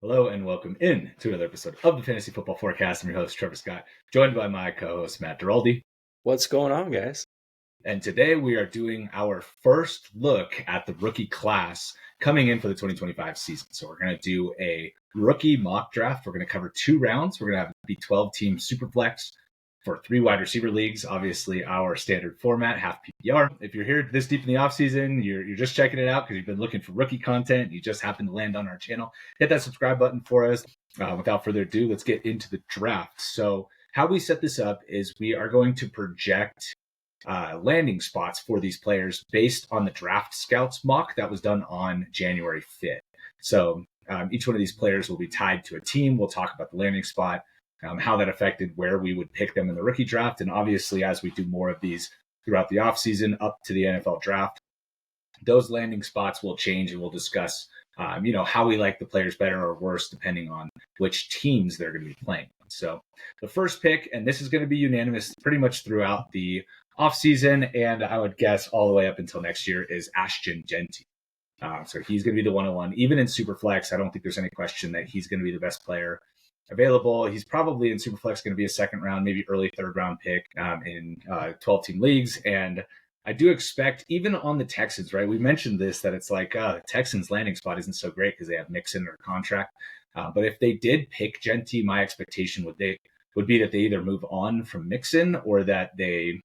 Hello and welcome in to another episode of the Fantasy Football Forecast. I'm your host, TreVeyon, joined by my co-host, Matt Duraldi. What's going on, guys? And today we are doing our first look at the rookie class coming in for the 2025 season. So we're going to do a rookie mock draft. We're going to cover 2 rounds. We're going to have the 12-team Superflex for 3 wide receiver leagues. Obviously, our standard format, half PPR. If you're here this deep in the offseason, you're just checking it out because you've been looking for rookie content, you just happen to land on our channel, hit that subscribe button for us. Without further ado, let's get into the draft. So how we set this up is we are going to project landing spots for these players based on the DraftScout mock that was done on January 5th. So each one of these players will be tied to a team. We'll talk about the landing spot, how that affected where we would pick them in the rookie draft. And obviously, as we do more of these throughout the offseason up to the NFL draft, those landing spots will change, and we'll discuss, how we like the players better or worse, depending on which teams they're going to be playing. So the first pick, and this is going to be unanimous pretty much throughout the offseason, and I would guess all the way up until next year, is Ashton Jeanty. So he's going to be the 101. Even in Superflex, I don't think there's any question that he's going to be the best player available. He's probably in Superflex going to be a second round, maybe early third round pick in 12-team leagues. And I do expect, even on the Texans, right? We mentioned this, that it's like the Texans landing spot isn't so great because they have McMillen under contract. But if they did pick Jeanty, my expectation would be that they either move on from McMillen or that they,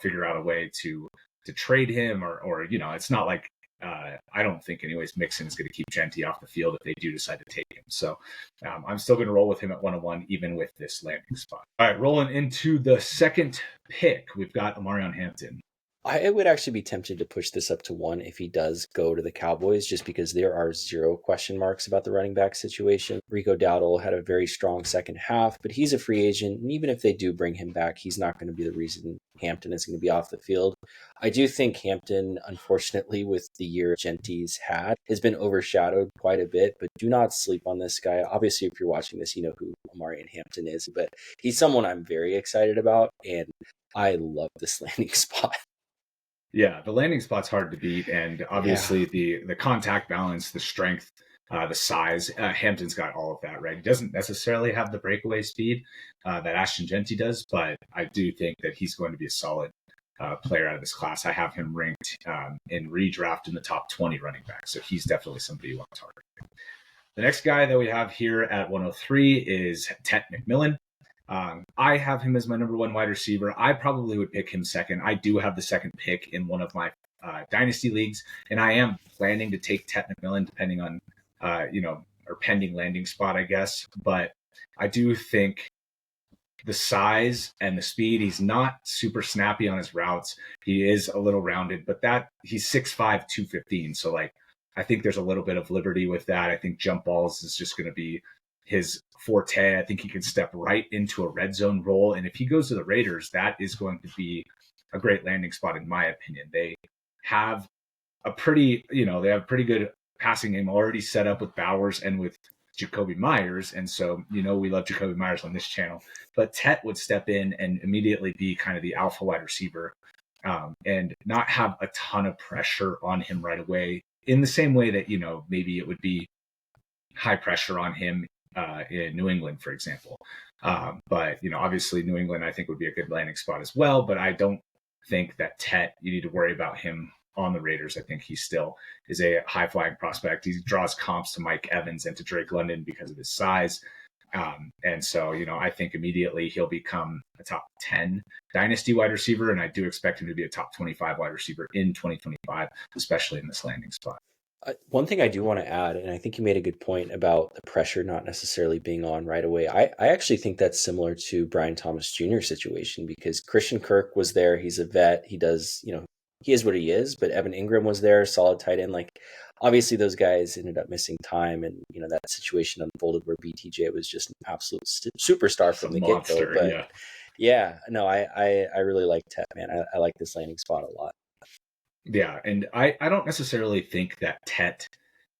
figure out a way to trade him or it's not like, I don't think anyways McMillen is going to keep Jeanty off the field if they do decide to take him. So I'm still going to roll with him at 101, even with this landing spot. All right, rolling into the second pick, we've got Omarion Hampton. I would actually be tempted to push this up to 1 if he does go to the Cowboys, just because there are 0 question marks about the running back situation. Rico Dowdle had a very strong second half, but he's a free agent. And even if they do bring him back, he's not going to be the reason Hampton is going to be off the field. I do think Hampton, unfortunately, with the year Jeanty's had, has been overshadowed quite a bit, but do not sleep on this guy. Obviously, if you're watching this, you know who Omarion Hampton is, but he's someone I'm very excited about, and I love this landing spot. Yeah, the landing spot's hard to beat, and obviously the contact balance, the strength, the size, Hampton's got all of that, right? He doesn't necessarily have the breakaway speed that Ashton Jeanty does, but I do think that he's going to be a solid player out of this class. I have him ranked in redraft in the top 20 running backs, so he's definitely somebody you want to target. The next guy that we have here at 103 is McMillen. I have him as my number 1 wide receiver. I probably would pick him second. I do have the second pick in one of my dynasty leagues, and I am planning to take McMillen depending on, or pending landing spot, I guess. But I do think the size and the speed, he's not super snappy on his routes. He is a little rounded, but he's 6'5", 215. So I think there's a little bit of liberty with that. I think jump balls is just going to be his forte. I think he can step right into a red zone role. And if he goes to the Raiders, that is going to be a great landing spot, in my opinion. They have a pretty good passing game already set up with Bowers and with Jacoby Myers. And so, we love Jacoby Myers on this channel, but Tet would step in and immediately be kind of the alpha wide receiver and not have a ton of pressure on him right away, in the same way that, maybe it would be high pressure on him in New England, for example. But, obviously New England, I think, would be a good landing spot as well. But I don't think that Tet, you need to worry about him on the Raiders. I think he still is a high flying prospect. He draws comps to Mike Evans and to Drake London because of his size. And so, I think immediately he'll become a top 10 dynasty wide receiver. And I do expect him to be a top 25 wide receiver in 2025, especially in this landing spot. One thing I do want to add, and I think you made a good point about the pressure not necessarily being on right away. I actually think that's similar to Brian Thomas Jr.'s situation, because Christian Kirk was there. He's a vet. He does, he is what he is, but Evan Ingram was there, solid tight end. Obviously those guys ended up missing time, and, that situation unfolded where BTJ was just an absolute superstar from the get-go. But I really like Tet, man. I like this landing spot a lot. Yeah, and I don't necessarily think that Tet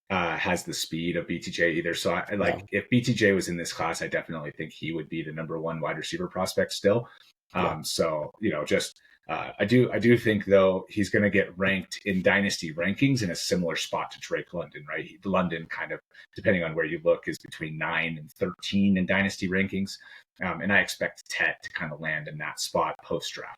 has the speed of BTJ either. So if BTJ was in this class, I definitely think he would be the number 1 wide receiver prospect still. So, just I do think though he's going to get ranked in dynasty rankings in a similar spot to Drake London, right? London kind of, depending on where you look, is between 9 and 13 in dynasty rankings, and I expect Tet to kind of land in that spot post draft.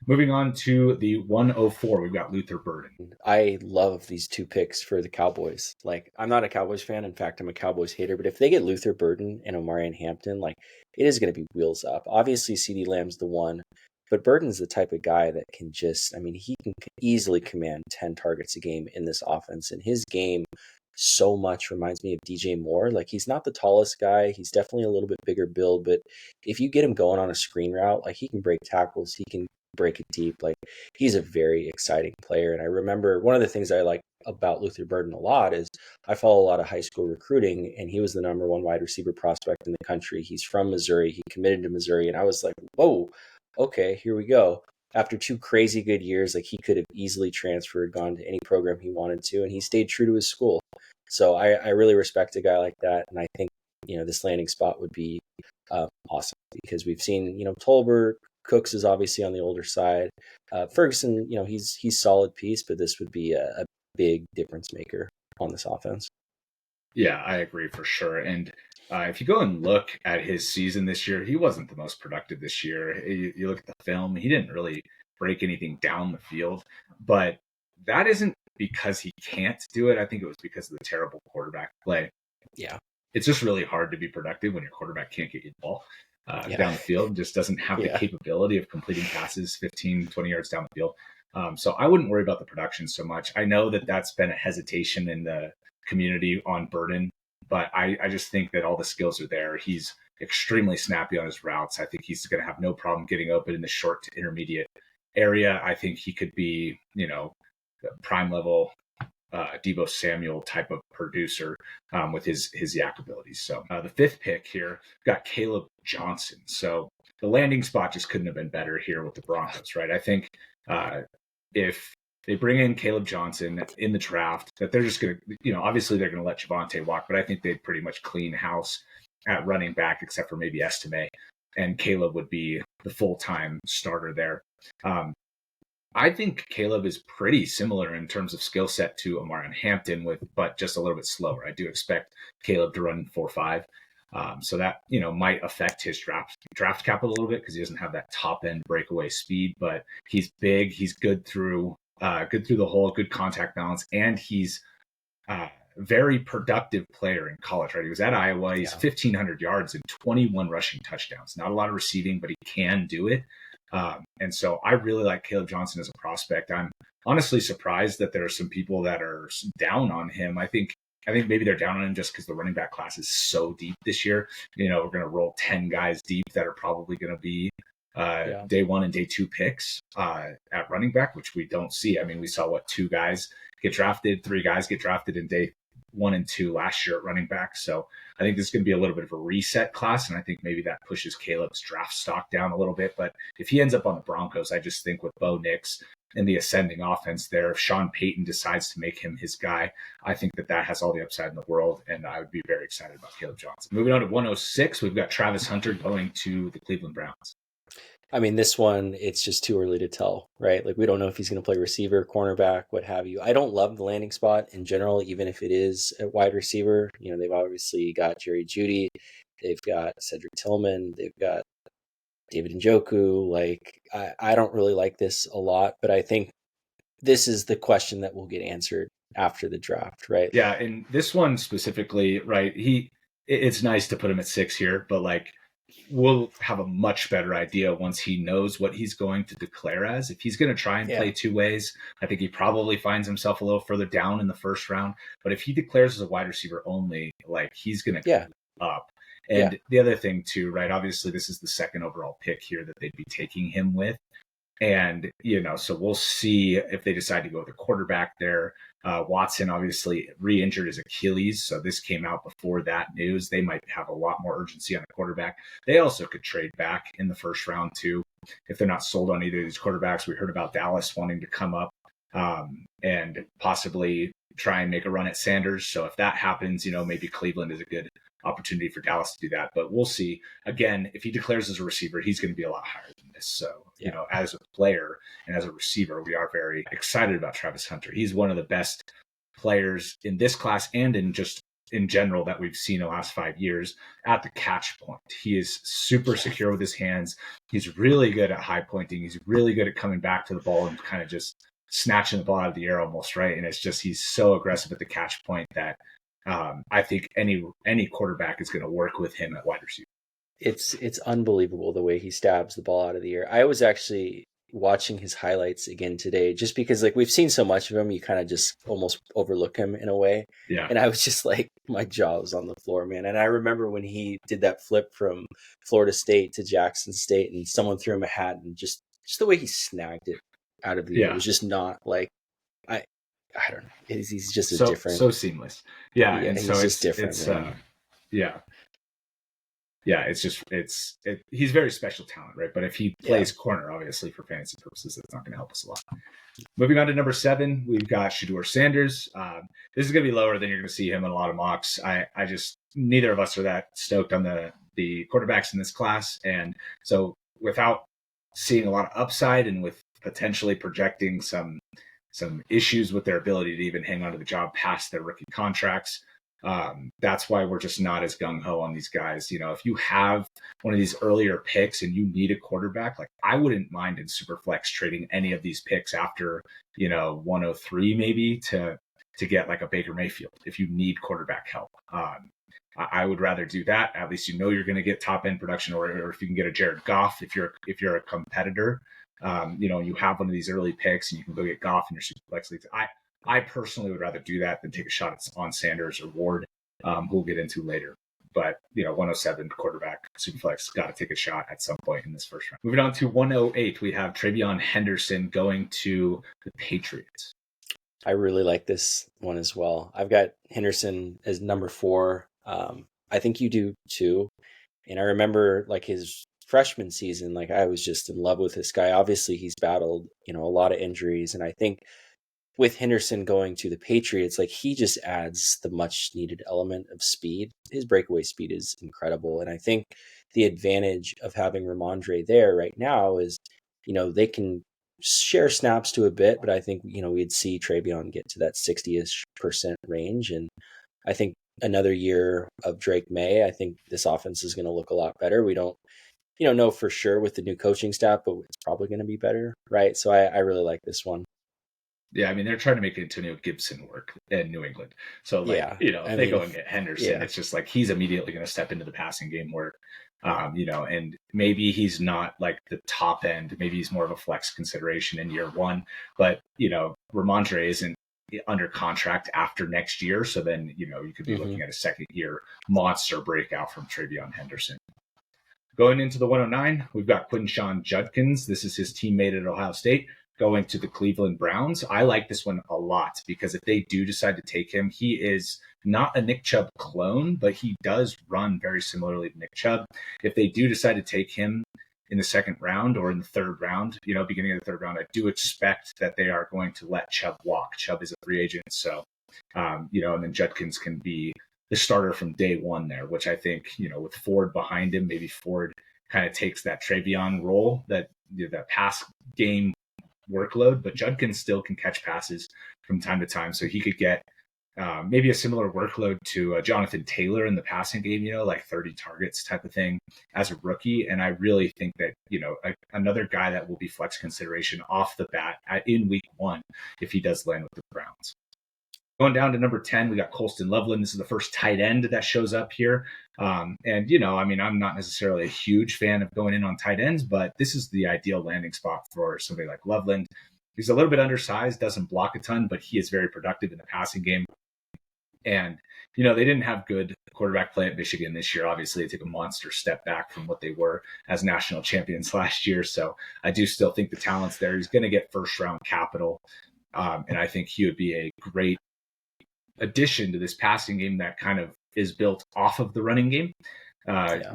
Moving on to the 104, we've got Luther Burden. I love these two picks for the Cowboys. Like, I'm not a Cowboys fan. In fact, I'm a Cowboys hater. But if they get Luther Burden and Omarion Hampton, like, it is going to be wheels up. Obviously, CeeDee Lamb's the one. But Burden's the type of guy that can just, I mean, he can easily command 10 targets a game in this offense. And his game so much reminds me of DJ Moore. Like, he's not the tallest guy. He's definitely a little bit bigger build. But if you get him going on a screen route, like, he can break tackles. He can break it deep. Like, he's a very exciting player. And I remember one of the things I like about Luther Burden a lot is I follow a lot of high school recruiting, and he was the number one wide receiver prospect in the country. He's from Missouri. He committed to Missouri. And I was like, whoa, okay, here we go. After 2 crazy good years, like, he could have easily transferred, gone to any program he wanted to, and he stayed true to his school. So I really respect a guy like that. And I think, this landing spot would be awesome, because we've seen, Tolbert, Cooks is obviously on the older side. Ferguson, he's solid piece, but this would be a big difference maker on this offense. Yeah, I agree for sure. And if you go and look at his season this year, he wasn't the most productive this year. You look at the film, he didn't really break anything down the field, but that isn't because he can't do it. I think it was because of the terrible quarterback play. Yeah. It's just really hard to be productive when your quarterback can't get you the ball down the field, and just doesn't have the capability of completing passes 15, 20 yards down the field. So I wouldn't worry about the production so much. I know that that's been a hesitation in the community on Burden, but I just think that all the skills are there. He's extremely snappy on his routes. I think he's going to have no problem getting open in the short to intermediate area. I think he could be, prime level Deebo Samuel type of producer with his yak abilities. So the 5th pick here, got Kaleb Johnson. So the landing spot just couldn't have been better here with the Broncos, right? I think if they bring in Kaleb Johnson in the draft, that they're just going to, obviously they're going to let Javonte walk, but I think they'd pretty much clean house at running back, except for maybe Estime, and Kaleb would be the full-time starter there. I think Kaleb is pretty similar in terms of skill set to Omarion Hampton, but just a little bit slower. I do expect Kaleb to run 4.5. So that, might affect his draft capital a little bit, because he doesn't have that top end breakaway speed, but he's big. He's good through the hole, good contact balance, and he's very productive player in college, right? He was at Iowa. He's 1,500 yards and 21 rushing touchdowns. Not a lot of receiving, but he can do it. And so I really like Kaleb Johnson as a prospect. I'm honestly surprised that there are some people that are down on him. I think maybe they're down on him just because the running back class is so deep this year. We're going to roll 10 guys deep that are probably going to be day 1 and day 2 picks at running back, which we don't see. I mean, we saw 2 guys get drafted, 3 guys get drafted in day 1 and 2 last year at running back. So I think this is going to be a little bit of a reset class, and I think maybe that pushes Caleb's draft stock down a little bit. But if he ends up on the Broncos, I just think with Bo Nix and the ascending offense there, if Sean Payton decides to make him his guy, I think that has all the upside in the world, and I would be very excited about Kaleb Johnson. Moving on to 106, we've got Travis Hunter going to the Cleveland Browns. I mean, this one, it's just too early to tell, right? Like, we don't know if he's going to play receiver, cornerback, what have you. I don't love the landing spot in general, even if it is a wide receiver. They've obviously got Jerry Jeudy. They've got Cedric Tillman. They've got David Njoku. Like, I don't really like this a lot, but I think this is the question that will get answered after the draft, right? Yeah, and this one specifically, right, it's nice to put him at 6 here, but like, we'll have a much better idea once he knows what he's going to declare as. If he's going to try and play 2 ways, I think he probably finds himself a little further down in the first round. But if he declares as a wide receiver only, like, he's going to come up. And the other thing too, right, obviously this is the 2nd overall pick here that they'd be taking him with. And, so we'll see if they decide to go with a quarterback there. Watson obviously re-injured his Achilles, so this came out before that news. They might have a lot more urgency on the quarterback. They also could trade back in the first round too, if they're not sold on either of these quarterbacks. We heard about Dallas wanting to come up and possibly try and make a run at Sanders. So if that happens, maybe Cleveland is a good opportunity for Dallas to do that. But we'll see. Again, if he declares as a receiver, he's going to be a lot higher than this. So, as a player and as a receiver, we are very excited about Travis Hunter. He's one of the best players in this class and in general that we've seen the last 5 years at the catch point. He is super secure with his hands. He's really good at high pointing. He's really good at coming back to the ball and kind of just snatching the ball out of the air almost, right? And it's just, he's so aggressive at the catch point that I think any quarterback is going to work with him at wide receiver. It's unbelievable the way he stabs the ball out of the air. I was actually watching his highlights again today, just because like we've seen so much of him, you kind of just almost overlook him in a way. Yeah. And I was just like, my jaw was on the floor, man. And I remember when he did that flip from Florida State to Jackson State, and someone threw him a hat, and just the way he snagged it out of the air was just not like, I don't know. He's just a different, so seamless. Yeah, and so it's different. He's very special talent, right? But if he plays corner, obviously for fantasy purposes, that's not going to help us a lot. Moving on to number 7, we've got Shedeur Sanders. This is going to be lower than you're going to see him in a lot of mocks. Neither of us are that stoked on the quarterbacks in this class, and so without seeing a lot of upside and with potentially projecting some issues with their ability to even hang on to the job past their rookie contracts. That's why we're just not as gung-ho on these guys. If you have one of these earlier picks and you need a quarterback, like I wouldn't mind in Superflex trading any of these picks after, 103 maybe to get like a Baker Mayfield if you need quarterback help. I would rather do that. At least you're going to get top end production, or if you can get a Jared Goff, if you're a competitor, you have one of these early picks and you can go get Goff in your Superflex leagues. I personally would rather do that than take a shot on Sanders or Ward, who we'll get into later. But, 107 quarterback, Superflex, got to take a shot at some point in this first round. Moving on to 108, we have TreVeyon Henderson going to the Patriots. I really like this one as well. I've got Henderson as number 4. I think you do too. And I remember like his freshman season, like I was just in love with this guy. Obviously, he's battled, a lot of injuries. And I think with Henderson going to the Patriots, like he just adds the much needed element of speed. His breakaway speed is incredible. And I think the advantage of having Ramondre there right now is, they can share snaps to a bit, but I think, we'd see TreVeyon get to that 60-ish% range. And I think another year of Drake May, I think this offense is going to look a lot better. We don't, know for sure with the new coaching staff, but it's probably going to be better. Right. So I really like this one. Yeah, I mean, they're trying to make Antonio Gibson work in New England. So, if they go and get Henderson, it's just like he's immediately going to step into the passing game work, and maybe he's not like the top end. Maybe he's more of a flex consideration in year 1. But, Ramondre isn't under contract after next year. So then, you could be looking at a second-year monster breakout from TreVeyon Henderson. Going into the 109, we've got Quinshon Judkins. This is his teammate at Ohio State, going to the Cleveland Browns. I like this one a lot because if they do decide to take him, he is not a Nick Chubb clone, but he does run very similarly to Nick Chubb. If they do decide to take him in the second round or in the third round, beginning of the third round, I do expect that they are going to let Chubb walk. Chubb is a free agent. So, and then Judkins can be the starter from day one there, which I think, with Ford behind him, maybe Ford kind of takes that TreVeyon role, that pass game workload, but Judkins still can catch passes from time to time. So he could get maybe a similar workload to Jonathan Taylor in the passing game, like 30 targets type of thing as a rookie. And I really think that, another guy that will be flex consideration off the bat in week 1 if he does land with the Browns. Going down to number 10, we got Colston Loveland. This is the first tight end that shows up here. And, I'm not necessarily a huge fan of going in on tight ends, but this is the ideal landing spot for somebody like Loveland. He's a little bit undersized, doesn't block a ton, but he is very productive in the passing game. And, they didn't have good quarterback play at Michigan this year. Obviously, they took a monster step back from what they were as national champions last year. So I do still think the talent's there. He's going to get first-round capital. And I think he would be a great addition to this passing game that kind of is built off of the running game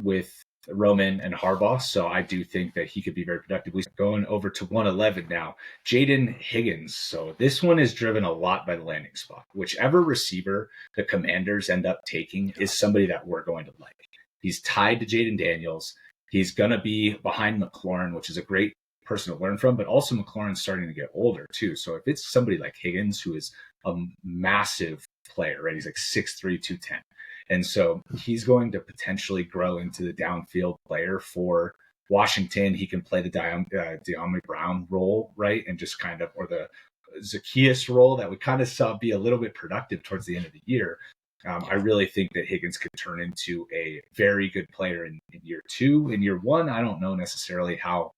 with Roman and Harbaugh. So I do think that he could be very productive. We're going over to 111 now. Jayden Higgins. So this one is driven a lot by the landing spot. Whichever receiver the Commanders end up taking is somebody that we're going to like. He's tied to Jaden Daniels. He's going to be behind McLaurin, which is a great person to learn from, but also McLaurin's starting to get older too. So if it's somebody like Higgins, who is a massive player, right? He's like 6'3", 210. And so he's going to potentially grow into the downfield player for Washington. He can play the De'Ami Brown role, right? And just kind of, or the Zacchaeus role that we kind of saw be a little bit productive towards the end of the year. I really think that Higgins could turn into a very good player in year 2. In year 1, I don't know necessarily how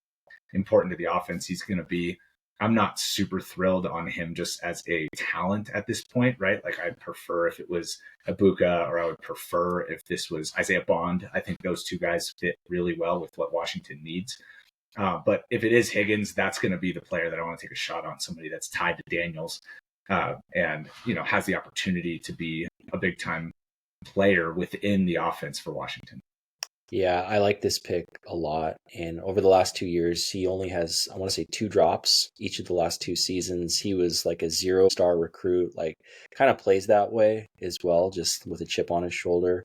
important to the offense he's going to be. I'm not super thrilled on him just as a talent at this point, right? Like I'd prefer if it was Egbuka, or I would prefer if this was Isaiah Bond. I think those two guys fit really well with what Washington needs. But if it is Higgins, that's going to be the player that I want to take a shot on, somebody that's tied to Daniels and, has the opportunity to be a big time player within the offense for Washington. Yeah, I like this pick a lot. And over the last 2 years, he only has, I want to say, 2 drops each of the last 2 seasons. He was like a 0-star recruit, like kind of plays that way as well, just with a chip on his shoulder.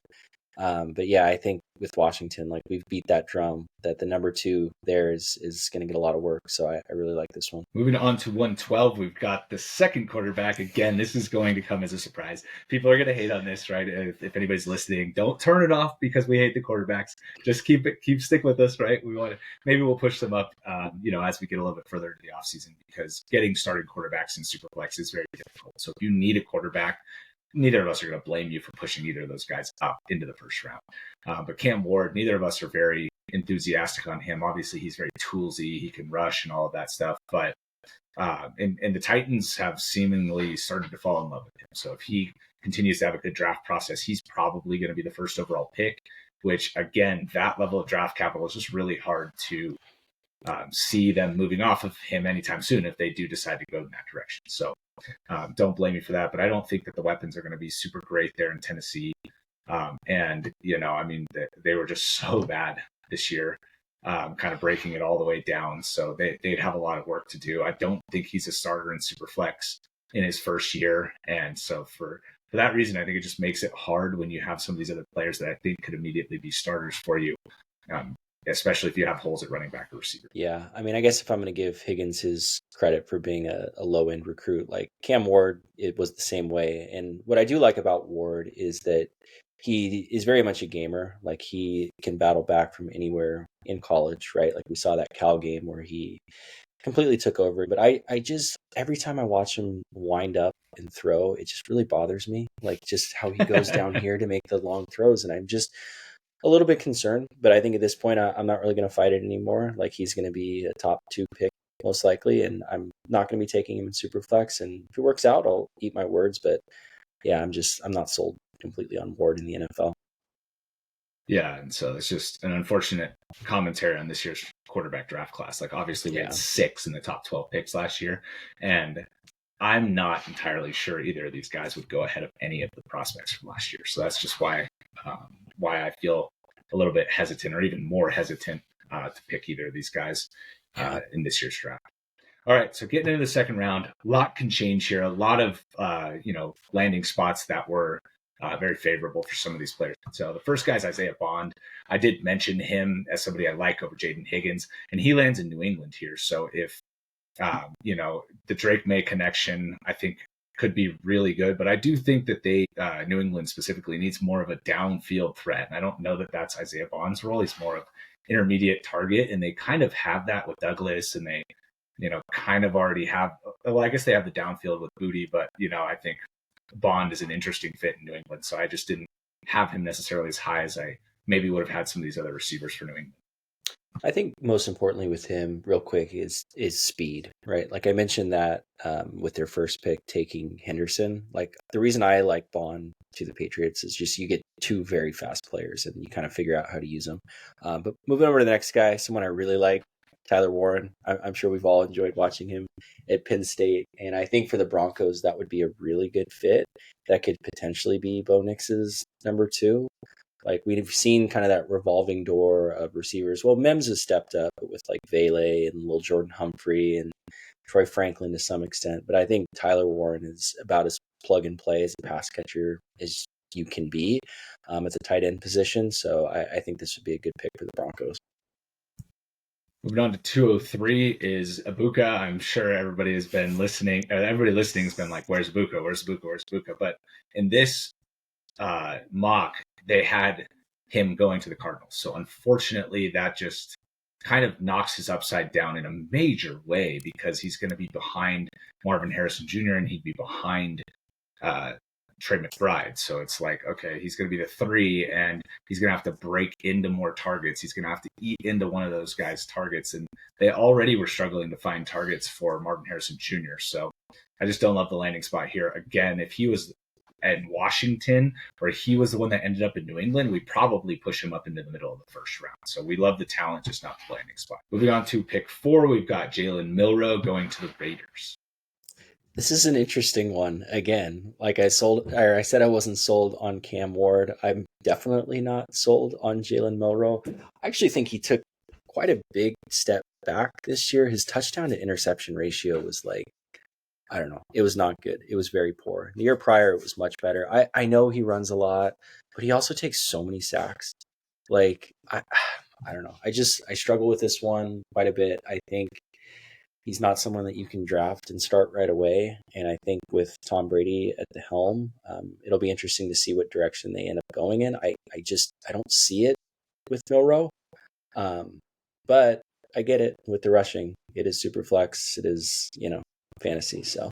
But yeah, I think with Washington, like we've beat that drum that the number 2 there is going to get a lot of work. So I really like this one. Moving on to 112, we've got the second quarterback. Again, this is going to come as a surprise. People are going to hate on this, right? If anybody's listening, don't turn it off because we hate the quarterbacks. Just stick with us, right? Maybe we'll push them up, as we get a little bit further into the offseason, because getting started quarterbacks in Superflex is very difficult. So if you need a quarterback, neither of us are going to blame you for pushing either of those guys up into the first round. But Cam Ward, neither of us are very enthusiastic on him. Obviously, he's very toolsy. He can rush and all of that stuff. But and the Titans have seemingly started to fall in love with him. So if he continues to have a good draft process, he's probably going to be the first overall pick, which, again, that level of draft capital is just really hard to see them moving off of him anytime soon if they do decide to go in that direction. So don't blame me for that, but I don't think that the weapons are going to be super great there in Tennessee. They were just so bad this year, kind of breaking it all the way down. So they'd have a lot of work to do. I don't think he's a starter in Superflex in his first year. And so for that reason, I think it just makes it hard when you have some of these other players that I think could immediately be starters for you. Especially if you have holes at running back or receiver. Yeah, I mean, I guess if I'm going to give Higgins his credit for being a low-end recruit, like Cam Ward, it was the same way. And what I do like about Ward is that he is very much a gamer. Like he can battle back from anywhere in college, right? Like we saw that Cal game where he completely took over. But I just, every time I watch him wind up and throw, it just really bothers me. Like just how he goes down here to make the long throws. And I'm just a little bit concerned, but I think at this point, I'm not really going to fight it anymore. Like he's going to be a top 2 pick most likely, and I'm not going to be taking him in Superflex. And if it works out, I'll eat my words. But yeah, I'm not sold completely on Ward in the NFL. Yeah, and so it's just an unfortunate commentary on this year's quarterback draft class. Like obviously we had 6 in the top 12 picks last year, and I'm not entirely sure either of these guys would go ahead of any of the prospects from last year. So that's just why I feel a little bit hesitant, or even more hesitant, to pick either of these guys in this year's draft. All right, so getting into the second round, a lot can change here. A lot of landing spots that were very favorable for some of these players. So the first guy is Isaiah Bond. I did mention him as somebody I like over Jayden Higgins, and he lands in New England here. So if the Drake May connection, I think, could be really good, but I do think that New England specifically needs more of a downfield threat. And I don't know that that's Isaiah Bond's role. He's more of intermediate target, and they kind of have that with Douglas, and they, kind of already have, well, I guess they have the downfield with Booty, but, I think Bond is an interesting fit in New England. So I just didn't have him necessarily as high as I maybe would have had some of these other receivers for New England. I think most importantly with him, real quick, is speed, right? Like I mentioned that with their first pick taking Henderson. Like the reason I like Bond to the Patriots is just you get 2 very fast players and you kind of figure out how to use them. But moving over to the next guy, someone I really like, Tyler Warren. I'm sure we've all enjoyed watching him at Penn State. And I think for the Broncos, that would be a really good fit. That could potentially be Bo Nix's number 2. Like we've seen kind of that revolving door of receivers. Well, Mims has stepped up with like Vele and Lil Jordan Humphrey and Troy Franklin to some extent, but I think Tyler Warren is about as plug and play as a pass catcher as you can be at the tight end position. So I think this would be a good pick for the Broncos. Moving on to 203 is Egbuka. I'm sure everybody has been listening. Everybody listening has been like, "Where's Egbuka? Where's Egbuka? Where's Egbuka?" But in this mock, they had him going to the Cardinals. So unfortunately, that just kind of knocks his upside down in a major way because he's going to be behind Marvin Harrison Jr. and he'd be behind Trey McBride. So it's like, okay, he's going to be the 3 and he's going to have to break into more targets. He's going to have to eat into one of those guys' targets. And they already were struggling to find targets for Marvin Harrison Jr. So I just don't love the landing spot here. Again, if he was at Washington or he was the one that ended up in New England, we probably push him up into the middle of the first round. So we love the talent, just not the landing spot. Moving on to pick 4, we've got Jalen Milroe going to the Raiders. This is an interesting one. Again, like I said I wasn't sold on Cam Ward. I'm definitely not sold on Jalen Milroe. I actually think he took quite a big step back this year. His touchdown to interception ratio was like, I don't know. It was not good. It was very poor. The year prior, it was much better. I know he runs a lot, but he also takes so many sacks. Like, I don't know. I struggle with this one quite a bit. I think he's not someone that you can draft and start right away. And I think with Tom Brady at the helm, it'll be interesting to see what direction they end up going in. I don't see it with Milroe. But I get it with the rushing. It is super flex. It is, fantasy. So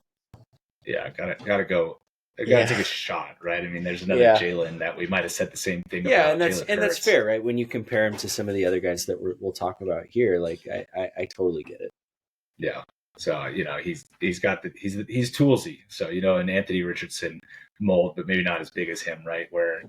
yeah, gotta go. I gotta take a shot, right? I mean, there's another Jalen that we might have said the same thing about. And that's fair, right? When you compare him to some of the other guys that we'll talk about here, like I totally get it. Yeah. So, he's toolsy. So, an Anthony Richardson mold, but maybe not as big as him, right? Where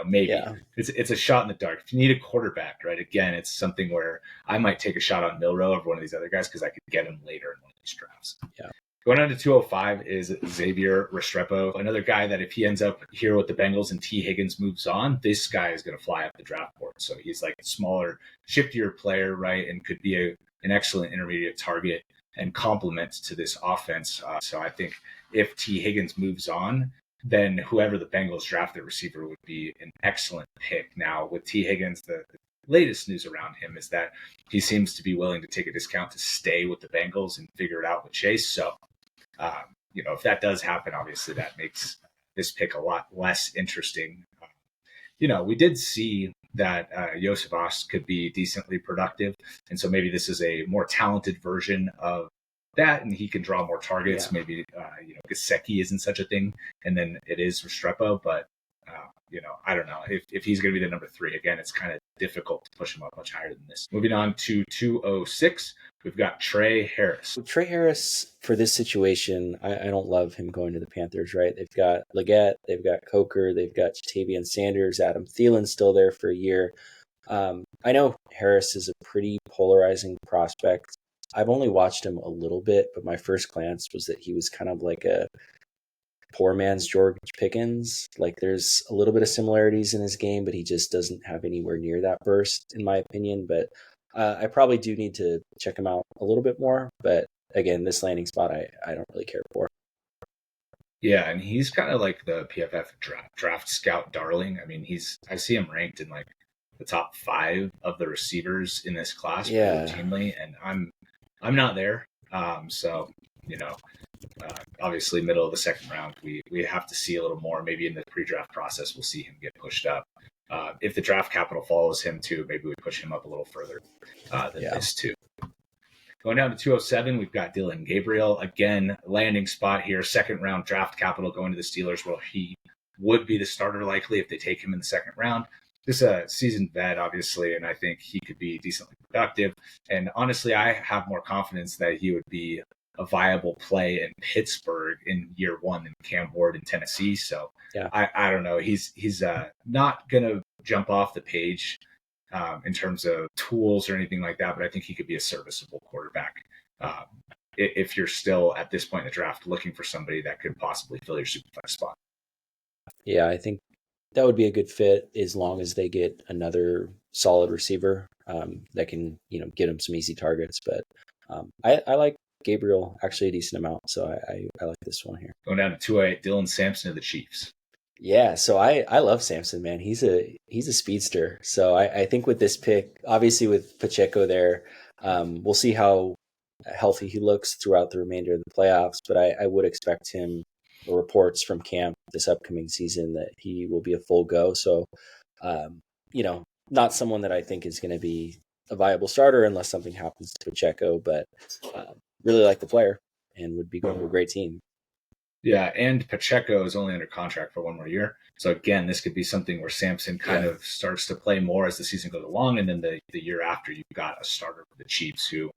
maybe it's a shot in the dark. If you need a quarterback, right? Again, it's something where I might take a shot on Milroe over one of these other guys because I could get him later in one of these drafts. Yeah. Going on to 205 is Xavier Restrepo, another guy that if he ends up here with the Bengals and T. Higgins moves on, this guy is going to fly up the draft board. So he's like a smaller, shiftier player, right? And could be an excellent intermediate target and complement to this offense. So I think if T. Higgins moves on, then whoever the Bengals draft at receiver would be an excellent pick. Now with T. Higgins, the latest news around him is that he seems to be willing to take a discount to stay with the Bengals and figure it out with Chase. So, if that does happen, obviously that makes this pick a lot less interesting. We did see that Joseph could be decently productive. And so maybe this is a more talented version of that, and he can draw more targets. Yeah. Maybe, Gesicki isn't such a thing. And then it is Restrepo, but, I don't know if he's going to be the number 3. Again, it's kind of difficult to push him up much higher than this. Moving on to 206, we've got Trey Harris. Trey Harris, for this situation, I don't love him going to the Panthers, right? They've got Leggett, they've got Coker, they've got TreVeyon Sanders, Adam Thielen's still there for a year. I know Harris is a pretty polarizing prospect. I've only watched him a little bit, but my first glance was that he was kind of like a poor man's George Pickens. Like there's a little bit of similarities in his game, but he just doesn't have anywhere near that burst, in my opinion. But I probably do need to check him out a little bit more. But again, this landing spot, I don't really care for. Yeah, and he's kind of like the PFF draft scout darling. I mean, I see him ranked in like the top 5 of the receivers in this class routinely, and I'm not there. So, obviously middle of the second round, we have to see a little more. Maybe in the pre-draft process, we'll see him get pushed up. If the draft capital follows him too, maybe we push him up a little further than this too. Going down to 207, we've got Dillon Gabriel. Again, landing spot here, second round draft capital going to the Steelers. Well, he would be the starter likely if they take him in the second round. This is a seasoned vet, obviously, and I think he could be decently productive. And honestly, I have more confidence that he would be a viable play in Pittsburgh in year 1 than Cam Ward in Tennessee. So I don't know. He's not going to jump off the page in terms of tools or anything like that, but I think he could be a serviceable quarterback if you're still at this point in the draft looking for somebody that could possibly fill your Superflex spot. Yeah, I think that would be a good fit as long as they get another solid receiver that can, get them some easy targets. But I like Gabriel actually a decent amount, so I like this one here. Going down to 208, Dillon Sampson of the Chiefs. Yeah, so I love Samson, man. He's a speedster. So I think with this pick, obviously with Pacheco there, we'll see how healthy he looks throughout the remainder of the playoffs. But I would expect him, reports from camp this upcoming season, that he will be a full go. So, not someone that I think is going to be a viable starter unless something happens to Pacheco, but really like the player and would be going to a great team. Yeah, and Pacheco is only under contract for one more year. So again, this could be something where Sampson kind of starts to play more as the season goes along, and then the year after, you've got a starter for the Chiefs who,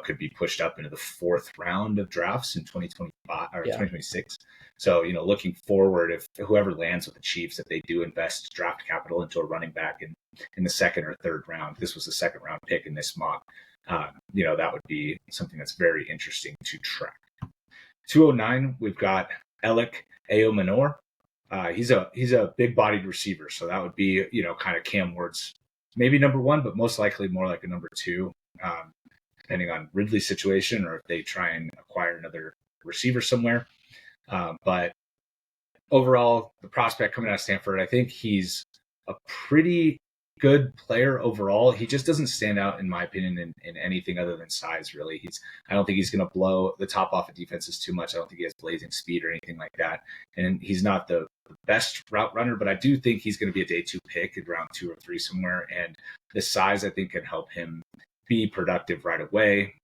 could be pushed up into the 4th round of drafts in 2025 or 2026. So, looking forward, if whoever lands with the Chiefs, if they do invest draft capital into a running back in the 2nd or 3rd round, this was the 2nd round pick in this mock, that would be something that's very interesting to track. 209, we've got Alec Aomanor. He's a big-bodied receiver, so that would be, kind of Cam Ward's maybe number 1, but most likely more like a number 2, depending on Ridley's situation or if they try and acquire another receiver somewhere. But overall, the prospect coming out of Stanford, I think he's a pretty good player overall. He just doesn't stand out, in my opinion, in anything other than size, really. I don't think he's going to blow the top off of defenses too much. I don't think he has blazing speed or anything like that. And he's not the best route runner, but I do think he's going to be a day 2 pick at round 2 or 3 somewhere. And the size, I think, can help him be productive right away,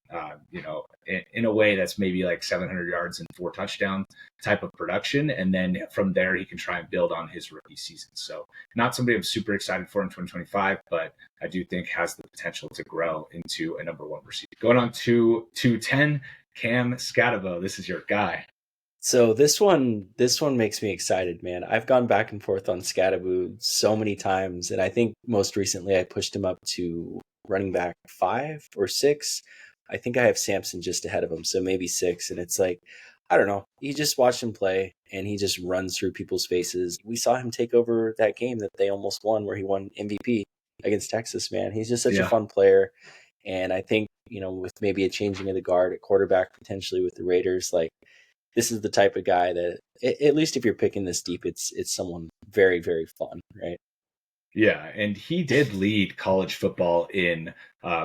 in a way that's maybe like 700 yards and 4 touchdowns type of production. And then from there, he can try and build on his rookie season. So not somebody I'm super excited for in 2025, but I do think has the potential to grow into a number 1 receiver. Going on to 210, Cam Scatabo. This is your guy. So this one makes me excited, man. I've gone back and forth on Scatabo so many times, and I think most recently I pushed him up to running back 5 or 6. I think I have Sampson just ahead of him, so maybe 6. And it's like, I don't know. You just watch him play, and he just runs through people's faces. We saw him take over that game that they almost won, where he won MVP against Texas, man. He's just such a fun player. And I think, with maybe a changing of the guard at quarterback potentially with the Raiders, like, this is the type of guy that, at least if you're picking this deep, it's someone very, very fun, right? Yeah, and he did lead college football in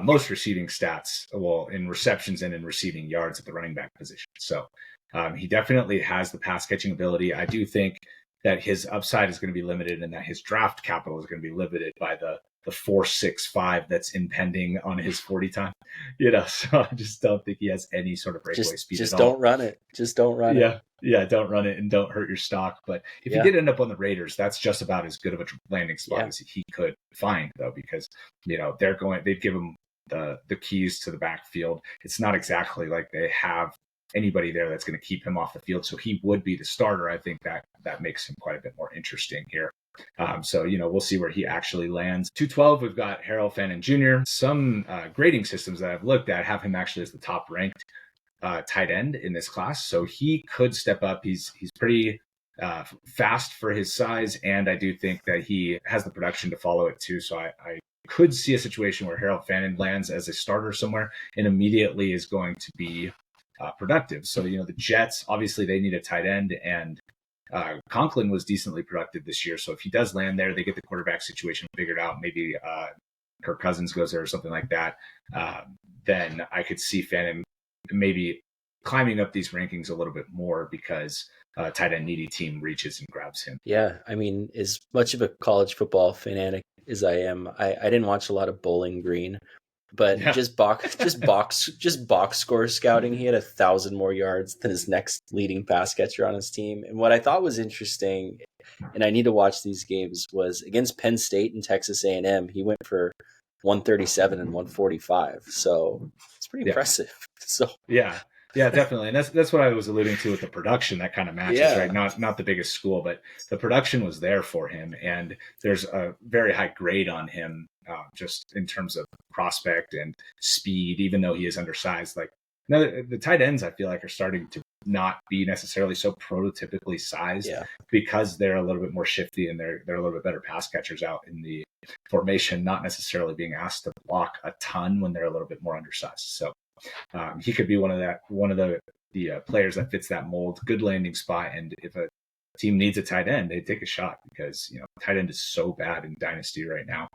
most receiving stats, well, in receptions and in receiving yards at the running back position. So he definitely has the pass catching ability. I do think that his upside is going to be limited and that his draft capital is going to be limited by the 4.65 that's impending on his 40 time. So I just don't think he has any sort of breakaway speed at all. Just don't run it. Just don't run it. Yeah, don't run it and don't hurt your stock. But if he did end up on the Raiders, that's just about as good of a landing spot as he could find, though, because they'd give him the keys to the backfield. It's not exactly like they have anybody there that's going to keep him off the field. So he would be the starter. I think that makes him quite a bit more interesting here. So we'll see where he actually lands. 212, we've got Harold Fannin Jr. Some grading systems that I've looked at have him actually as the top ranked tight end in this class. So he could step up. He's pretty fast for his size, and I do think that he has the production to follow it too. So I could see a situation where Harold Fannin lands as a starter somewhere and immediately is going to be productive. So the Jets, obviously they need a tight end, and Conklin was decently productive this year. So if he does land there, they get the quarterback situation figured out. Maybe Kirk Cousins goes there or something like that. Then I could see Fannin maybe climbing up these rankings a little bit more because a tight end needy team reaches and grabs him. Yeah, I mean, as much of a college football fanatic as I am, I didn't watch a lot of Bowling Green, but just box score scouting, he had 1,000 more yards than his next leading pass catcher on his team. And what I thought was interesting, and I need to watch these games, was against Penn State and Texas A&M, he went for 137 and 145. So it's pretty impressive. So yeah, definitely. And that's what I was alluding to with the production that kind of matches, right? Not the biggest school, but the production was there for him. And there's a very high grade on him, just in terms of prospect and speed, even though he is undersized. Like the tight ends, I feel like, are starting to not be necessarily so prototypically sized Yeah. because they're a little bit more shifty and they're a little bit better pass catchers out in the formation, not necessarily being asked to block a ton when they're a little bit more undersized. So he could be one of the players that fits that mold. Good landing spot, and if a team needs a tight end, they take a shot because tight end is so bad in Dynasty right now.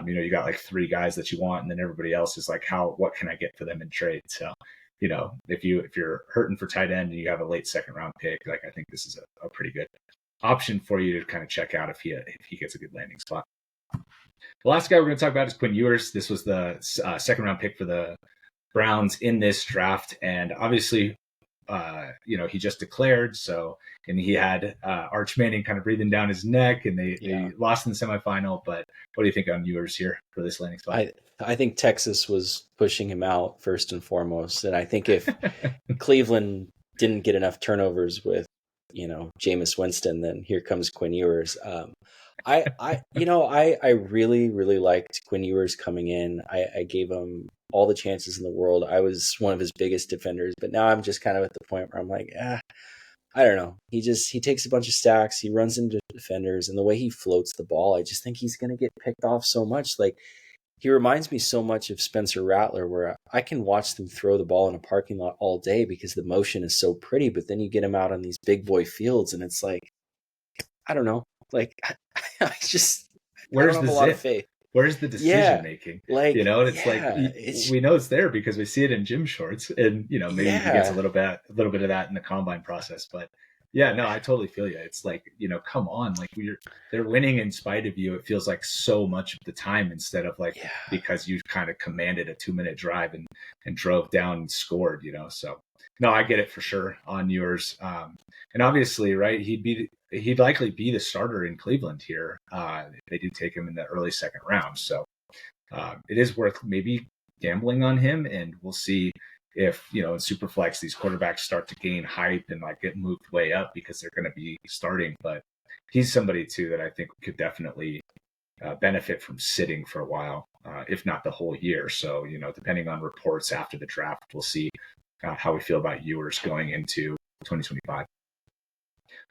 You got like 3 guys that you want, and then everybody else is like, what can I get for them in trade? So, if you're hurting for tight end and you have a late second round pick, like I think this is a pretty good option for you to kind of check out if he gets a good landing spot. The last guy we're going to talk about is Quinn Ewers. This was the second round pick for the Browns in this draft, and obviously, he just declared. So, and he had Arch Manning kind of breathing down his neck, and they lost in the semifinal. But what do you think on Ewers here for this landing spot? I think Texas was pushing him out first and foremost, and I think if Cleveland didn't get enough turnovers with Jameis Winston, then here comes Quinn Ewers. I really, really liked Quinn Ewers coming in. I gave him all the chances in the world. I was one of his biggest defenders, but now I'm just kind of at the point where I'm like, I don't know. He takes a bunch of stacks. He runs into defenders, and the way he floats the ball, I just think he's going to get picked off so much. Like, he reminds me so much of Spencer Rattler, where I can watch them throw the ball in a parking lot all day because the motion is so pretty, but then you get him out on these big boy fields, and it's like, I don't know. Like, I don't have a lot of faith. Where's the decision making? Like, and it's we know it's there because we see it in gym shorts, and maybe he gets a little bit of that in the combine process. But I totally feel you. It's like, come on, like they're winning in spite of you. It feels like so much of the time instead of because you kind of commanded a 2-minute drive and drove down and scored. So no, I get it for sure on yours. And obviously, right, he'd likely be the starter in Cleveland here. If they do take him in the early second round. So it is worth maybe gambling on him, and we'll see if, in Superflex, these quarterbacks start to gain hype and get moved way up because they're going to be starting. But he's somebody too that I think could definitely benefit from sitting for a while, if not the whole year. So, depending on reports after the draft, we'll see how we feel about Ewers going into 2025.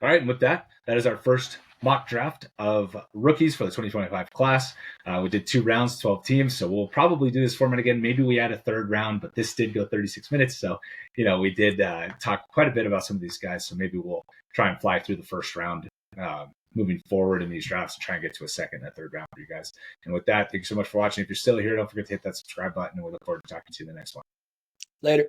All right, and with that is our first mock draft of rookies for the 2025 class. We did 2 rounds, 12 teams, so we'll probably do this format again. Maybe we add a third round, but this did go 36 minutes, so we did talk quite a bit about some of these guys, so maybe we'll try and fly through the first round moving forward in these drafts and try and get to a second and third round for you guys. And with that, thank you so much for watching. If you're still here, don't forget to hit that subscribe button, and we look forward to talking to you in the next one. Later.